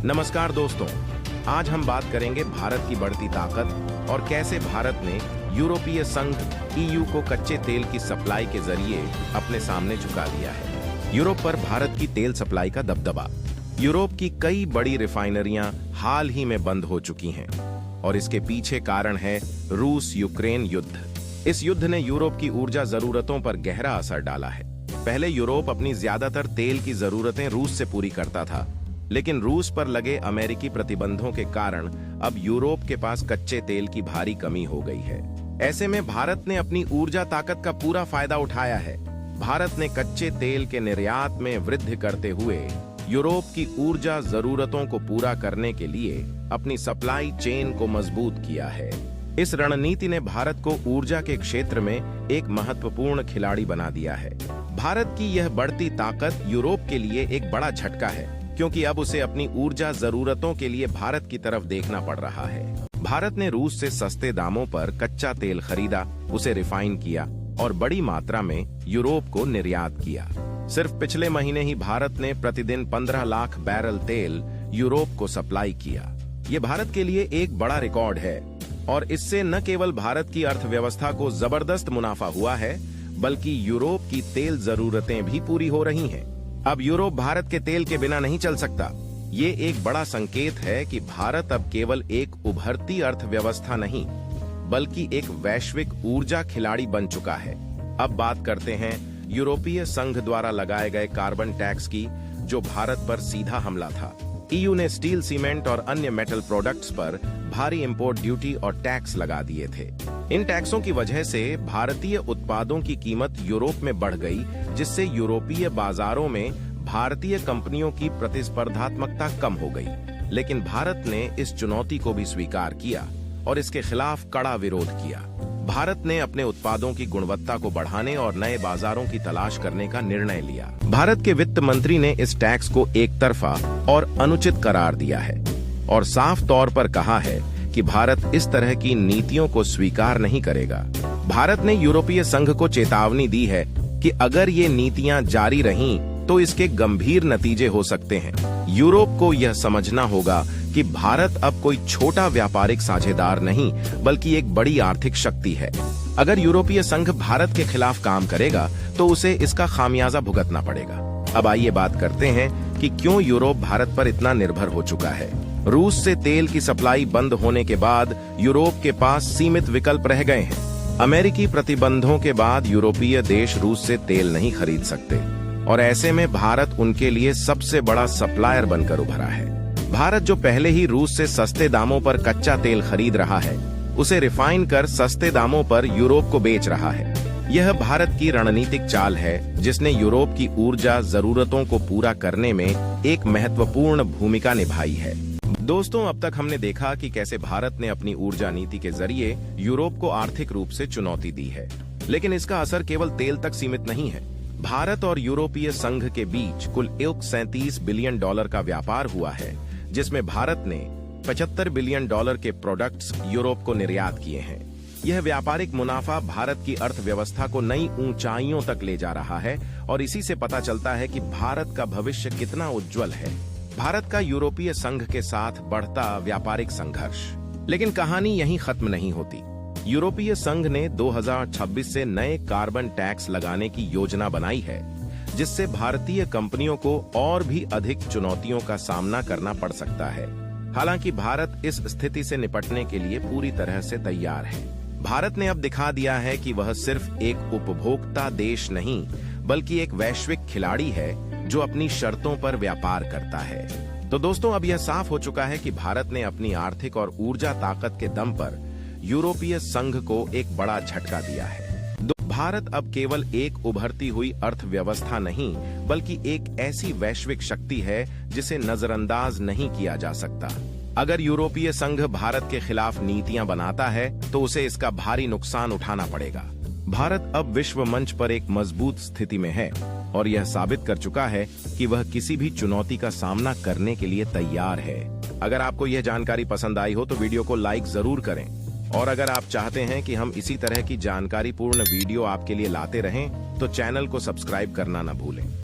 नमस्कार दोस्तों, आज हम बात करेंगे भारत की बढ़ती ताकत और कैसे भारत ने यूरोपीय संघ EU को कच्चे तेल की सप्लाई के जरिए अपने सामने झुका दिया है। यूरोप पर भारत की तेल सप्लाई का दबदबा। यूरोप की कई बड़ी रिफाइनरियां हाल ही में बंद हो चुकी हैं और इसके पीछे कारण है रूस यूक्रेन युद्ध। इस युद्ध ने यूरोप की ऊर्जा जरूरतों पर गहरा असर डाला है। पहले यूरोप अपनी ज्यादातर तेल की जरूरतें रूस से पूरी करता था, लेकिन रूस पर लगे अमेरिकी प्रतिबंधों के कारण अब यूरोप के पास कच्चे तेल की भारी कमी हो गई है। ऐसे में भारत ने अपनी ऊर्जा ताकत का पूरा फायदा उठाया है। भारत ने कच्चे तेल के निर्यात में वृद्धि करते हुए यूरोप की ऊर्जा जरूरतों को पूरा करने के लिए अपनी सप्लाई चेन को मजबूत किया है। इस रणनीति ने भारत को ऊर्जा के क्षेत्र में एक महत्वपूर्ण खिलाड़ी बना दिया है। भारत की यह बढ़ती ताकत यूरोप के लिए एक बड़ा झटका है, क्योंकि अब उसे अपनी ऊर्जा जरूरतों के लिए भारत की तरफ देखना पड़ रहा है। भारत ने रूस से सस्ते दामों पर कच्चा तेल खरीदा, उसे रिफाइन किया और बड़ी मात्रा में यूरोप को निर्यात किया। सिर्फ पिछले महीने ही भारत ने प्रतिदिन 15 लाख बैरल तेल यूरोप को सप्लाई किया। ये भारत के लिए एक बड़ा रिकॉर्ड है और इससे न केवल भारत की अर्थव्यवस्था को जबरदस्त मुनाफा हुआ है, बल्कि यूरोप की तेल जरूरतें भी पूरी हो रही हैं। अब यूरोप भारत के तेल के बिना नहीं चल सकता। ये एक बड़ा संकेत है कि भारत अब केवल एक उभरती अर्थव्यवस्था नहीं, बल्कि एक वैश्विक ऊर्जा खिलाड़ी बन चुका है। अब बात करते हैं यूरोपीय संघ द्वारा लगाए गए कार्बन टैक्स की, जो भारत पर सीधा हमला था। EU ने स्टील, सीमेंट और अन्य मेटल प्रोडक्ट्स पर भारी इंपोर्ट ड्यूटी और टैक्स लगा दिए थे। इन टैक्सों की वजह से भारतीय उत्पादों की कीमत यूरोप में बढ़ गई, जिससे यूरोपीय बाजारों में भारतीय कंपनियों की प्रतिस्पर्धात्मकता कम हो गई। लेकिन भारत ने इस चुनौती को भी स्वीकार किया और इसके खिलाफ कड़ा विरोध किया। भारत ने अपने उत्पादों की गुणवत्ता को बढ़ाने और नए बाजारों की तलाश करने का निर्णय लिया। भारत के वित्त मंत्री ने इस टैक्स को एक तरफा और अनुचित करार दिया है और साफ तौर पर कहा है कि भारत इस तरह की नीतियों को स्वीकार नहीं करेगा। भारत ने यूरोपीय संघ को चेतावनी दी है कि अगर ये नीतियां जारी रहीं तो इसके गंभीर नतीजे हो सकते हैं। यूरोप को यह समझना होगा कि भारत अब कोई छोटा व्यापारिक साझेदार नहीं, बल्कि एक बड़ी आर्थिक शक्ति है। अगर यूरोपीय संघ भारत के खिलाफ काम करेगा तो उसे इसका खामियाजा भुगतना पड़ेगा। अब आइए बात करते हैं कि क्यों यूरोप भारत पर इतना निर्भर हो चुका है। रूस से तेल की सप्लाई बंद होने के बाद यूरोप के पास सीमित विकल्प रह गए हैं। अमेरिकी प्रतिबंधों के बाद यूरोपीय देश रूस से तेल नहीं खरीद सकते और ऐसे में भारत उनके लिए सबसे बड़ा सप्लायर बनकर उभरा है। भारत जो पहले ही रूस से सस्ते दामों पर कच्चा तेल खरीद रहा है, उसे रिफाइन कर सस्ते दामों पर यूरोप को बेच रहा है। यह भारत की रणनीतिक चाल है, जिसने यूरोप की ऊर्जा जरूरतों को पूरा करने में एक महत्वपूर्ण भूमिका निभाई है। दोस्तों, अब तक हमने देखा कि कैसे भारत ने अपनी ऊर्जा नीति के जरिए यूरोप को आर्थिक रूप से चुनौती दी है, लेकिन इसका असर केवल तेल तक सीमित नहीं है। भारत और यूरोपीय संघ के बीच कुल 37 बिलियन डॉलर का व्यापार हुआ है, जिसमें भारत ने 75 बिलियन डॉलर के प्रोडक्ट्स यूरोप को निर्यात किए हैं। यह व्यापारिक मुनाफा भारत की अर्थव्यवस्था को नई ऊंचाइयों तक ले जा रहा है और इसी से पता चलता है कि भारत का भविष्य कितना उज्जवल है। भारत का यूरोपीय संघ के साथ बढ़ता व्यापारिक संघर्ष। लेकिन कहानी यहीं खत्म नहीं होती। यूरोपीय संघ ने 2026 से नए कार्बन टैक्स लगाने की योजना बनाई है, जिससे भारतीय कंपनियों को और भी अधिक चुनौतियों का सामना करना पड़ सकता है। हालांकि भारत इस स्थिति से निपटने के लिए पूरी तरह से तैयार है। भारत ने अब दिखा दिया है कि वह सिर्फ एक उपभोक्ता देश नहीं, बल्कि एक वैश्विक खिलाड़ी है जो अपनी शर्तों पर व्यापार करता है। तो दोस्तों, अब यह साफ हो चुका है कि भारत ने अपनी आर्थिक और ऊर्जा ताकत के दम पर यूरोपीय संघ को एक बड़ा झटका दिया है। भारत अब केवल एक उभरती हुई अर्थव्यवस्था नहीं, बल्कि एक ऐसी वैश्विक शक्ति है जिसे नजरअंदाज नहीं किया जा सकता। अगर यूरोपीय संघ भारत के खिलाफ नीतियां बनाता है तो उसे इसका भारी नुकसान उठाना पड़ेगा। भारत अब विश्व मंच पर एक मजबूत स्थिति में है और यह साबित कर चुका है कि वह किसी भी चुनौती का सामना करने के लिए तैयार है। अगर आपको यह जानकारी पसंद आई हो तो वीडियो को लाइक जरूर करें और अगर आप चाहते हैं कि हम इसी तरह की जानकारी पूर्ण वीडियो आपके लिए लाते रहें तो चैनल को सब्सक्राइब करना न भूलें।